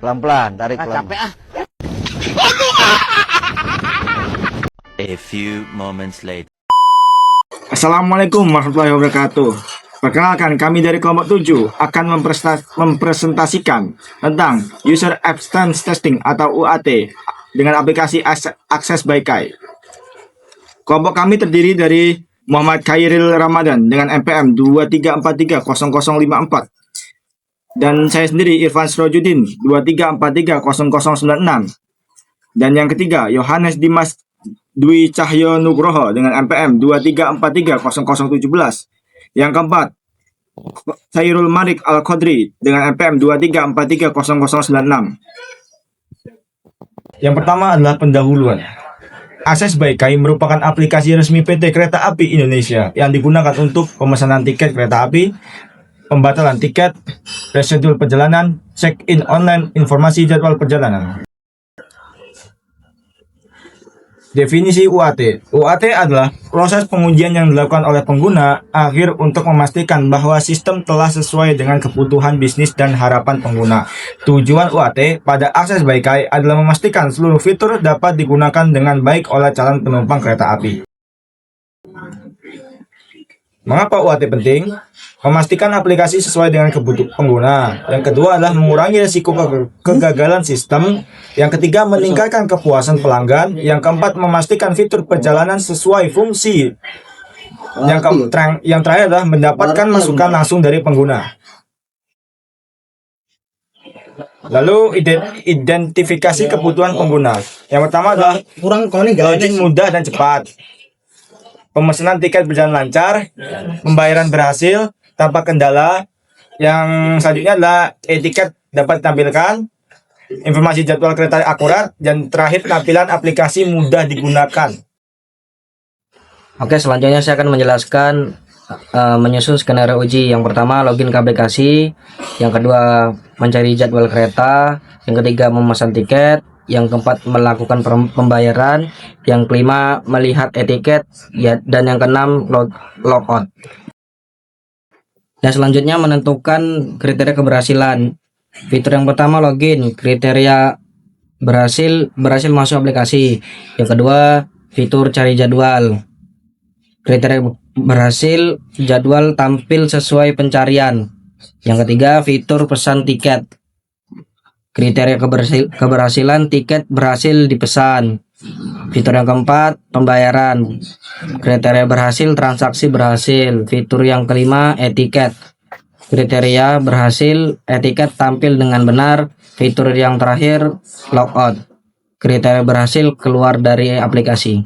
Pelan-pelan, tarik pelan. Capek ah. A few moments later. Assalamualaikum warahmatullahi wabarakatuh. Perkenalkan, kami dari kelompok 7 akan mempresentasikan tentang User Acceptance Testing atau UAT dengan aplikasi Access by Kai. Kelompok kami terdiri dari Muhammad Khairil Ramadan dengan NPM 23430054 dan saya sendiri Irfan Sirojudin 23430096, dan yang ketiga Yohanes Dimas Dwi Cahyo Nugroho dengan NPM 23430017. Yang keempat, Sairul Marik Al-Qadri dengan NPM 23430096. Yang pertama adalah pendahuluan. Access by Kai merupakan aplikasi resmi PT Kereta Api Indonesia yang digunakan untuk pemesanan tiket kereta api, pembatalan tiket, reschedule perjalanan, check-in online, informasi jadwal perjalanan. Definisi UAT. UAT adalah proses pengujian yang dilakukan oleh pengguna akhir untuk memastikan bahwa sistem telah sesuai dengan kebutuhan bisnis dan harapan pengguna. Tujuan UAT pada Access by Kai adalah memastikan seluruh fitur dapat digunakan dengan baik oleh calon penumpang kereta api. Mengapa UAT penting? Memastikan aplikasi sesuai dengan kebutuhan pengguna. Yang kedua adalah mengurangi risiko kegagalan sistem. Yang ketiga, meningkatkan kepuasan pelanggan. Yang keempat, memastikan fitur perjalanan sesuai fungsi. Yang terakhir adalah mendapatkan masukan langsung dari pengguna. Lalu identifikasi kebutuhan pengguna. Yang pertama adalah login mudah dan cepat, pemesanan tiket berjalan lancar, pembayaran berhasil tanpa kendala. Yang selanjutnya adalah etiket dapat ditampilkan, informasi jadwal kereta akurat, dan terakhir tampilan aplikasi mudah digunakan. Oke, selanjutnya saya akan menjelaskan menyusun skenario uji. Yang pertama, login ke aplikasi. Yang kedua, mencari jadwal kereta. Yang ketiga, memesan tiket. Yang keempat, melakukan pembayaran. Yang kelima, melihat etiket. Dan yang keenam, logout. Dan selanjutnya menentukan kriteria keberhasilan. Fitur yang pertama, login. Kriteria berhasil masuk aplikasi. Yang kedua, fitur cari jadwal. Kriteria berhasil, jadwal tampil sesuai pencarian. Yang ketiga, fitur pesan tiket. Kriteria keberhasilan, tiket berhasil dipesan. Fitur yang keempat, pembayaran. Kriteria berhasil, transaksi berhasil. Fitur yang kelima, etiket. Kriteria berhasil, etiket tampil dengan benar. Fitur yang terakhir, logout. Kriteria berhasil, keluar dari aplikasi.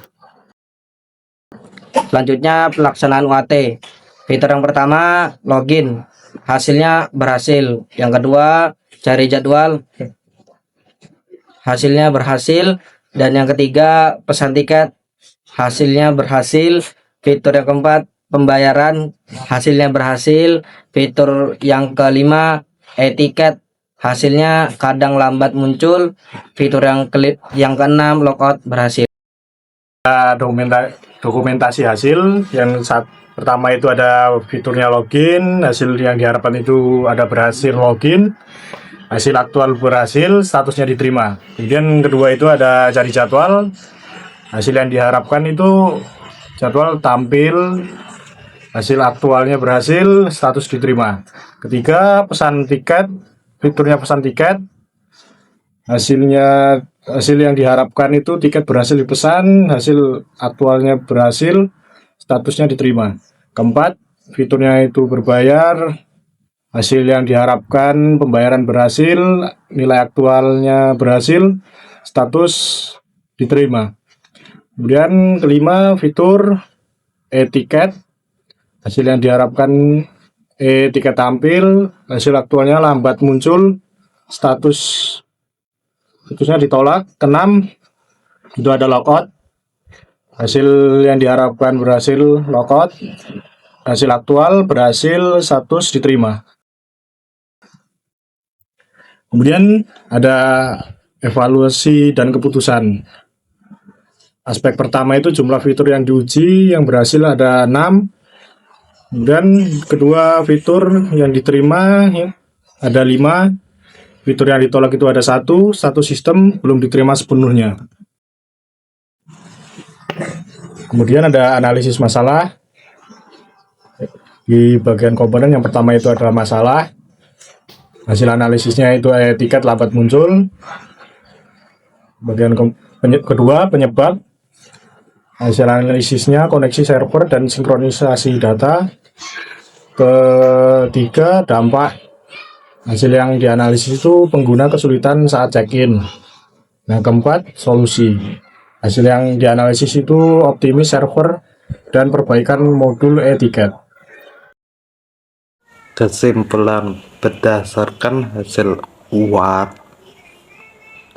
Selanjutnya, pelaksanaan UAT. Fitur yang pertama, login. Hasilnya berhasil. Yang kedua, cari jadwal. Hasilnya berhasil. Dan yang ketiga, pesan tiket. Hasilnya berhasil. Fitur yang keempat, pembayaran. Hasilnya berhasil. Fitur yang kelima, etiket. Hasilnya kadang lambat muncul. Fitur yang keenam, logout berhasil. Dokumentasi hasil. Yang pertama itu ada fiturnya login. Hasil yang diharapkan itu ada berhasil login. Hasil aktual berhasil, statusnya diterima. Kemudian kedua itu ada cari jadwal. Hasil yang diharapkan itu jadwal tampil, hasil aktualnya berhasil, status diterima. Ketiga, pesan tiket. Fiturnya pesan tiket. Hasil yang diharapkan itu tiket berhasil dipesan, hasil aktualnya berhasil, statusnya diterima. Keempat, fiturnya itu berbayar. Hasil yang diharapkan pembayaran berhasil, nilai aktualnya berhasil, status diterima. Kemudian kelima, fitur etiket. Hasil yang diharapkan etiket tampil, hasil aktualnya lambat muncul, statusnya ditolak. Keenam, itu ada logout. Hasil yang diharapkan berhasil, logout. Hasil aktual berhasil, status diterima. Kemudian ada evaluasi dan keputusan. Aspek pertama itu jumlah fitur yang diuji, yang berhasil ada 6. Kemudian kedua, fitur yang diterima ada 5. Fitur yang ditolak itu ada satu sistem belum diterima sepenuhnya. Kemudian ada analisis masalah. Di bagian komponen yang pertama itu adalah masalah. Hasil analisisnya itu tiket lambat muncul. Bagian kedua penyebab. Hasil analisisnya koneksi server dan sinkronisasi data. Ketiga dampak. Hasil yang dianalisis itu pengguna kesulitan saat check-in. Nah, keempat solusi. Hasil yang dianalisis itu optimis server dan perbaikan modul e-tiket. Kesimpulan berdasarkan hasil UAT,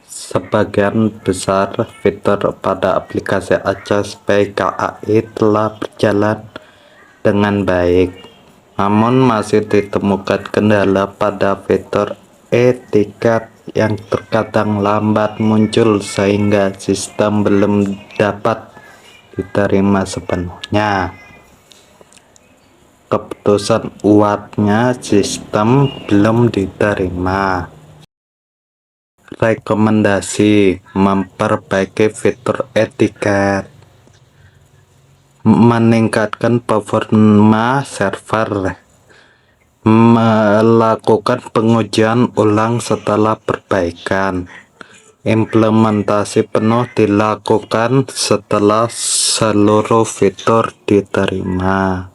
sebagian besar fitur pada aplikasi ACAS PKAI telah berjalan dengan baik. Namun masih ditemukan kendala pada fitur e-tiket yang terkadang lambat muncul sehingga sistem belum dapat diterima sepenuhnya. Keputusan UAT-nya sistem belum diterima. Rekomendasi memperbaiki fitur e-tiket, meningkatkan performa server, melakukan pengujian ulang setelah perbaikan, implementasi penuh dilakukan setelah seluruh fitur diterima.